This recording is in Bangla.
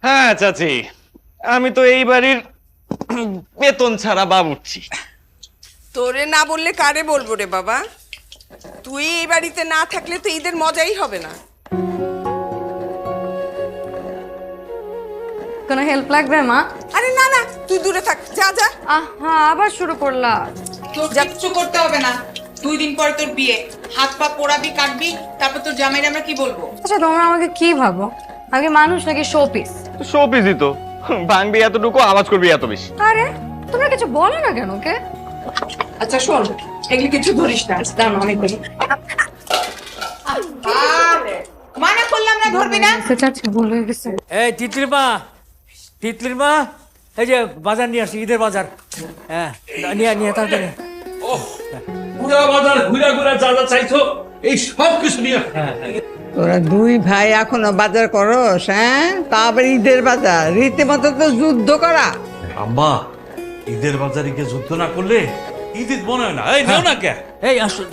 হ্যাঁ চাচি, আমি তো এই বাড়ির বেতন ছাড়া বাবুর্চি। তোরে না বললে কারে বলবো রে বাবা? তুই এই বাড়িতে না থাকলে তো ঈদের মজাই হবে না। কোনো হেল্প লাগবে মা? আরে না না, তুই দূরে থাক, যা যা। হ্যাঁ, আবার শুরু করলা। তোর কিচ্ছু করতে হবে না। 2 দিন পরে তোর বিয়ে, হাত পা পোড়াবি কাটবি, তারপর তোর জামাইরা আমরা কি বলবো? আচ্ছা, তোমরা আমাকে কি ভাবো? আগে মানুষ নাকি শোপিস? শোপিসই তো, ভাঙবি এতটুকু, আওয়াজ করবি এত বেশি। আরে তোমরা কিছু বলো না কেন? কে? আচ্ছা শোন, এগুলি কিছু ধরিস না। দাঁড়ানো, আমি করি। আরে মানা করলাম না, ধরবি না। চাচি ভুলে গেছে। এই তিতলির মা, এই যে বাজার নিয়ে আসি, ঈদের বাজার। হ্যাঁ, নিয়ে তাড়াতাড়ি। পুরা বাজার ঘুরা ঘুরা যা যা চাইছো এই সব কিছু নিয়ে। তোরা দুই ভাই এখনো বাজার করস? হ্যাঁ, তা আবার ঈদের বাজার, রীতিমতো তো যুদ্ধ করা। আম্মা, ঈদের বাজারে গিয়ে যুদ্ধ না করলে ঈদ মনে হয় না। এই নেও না কে? এই আসুন।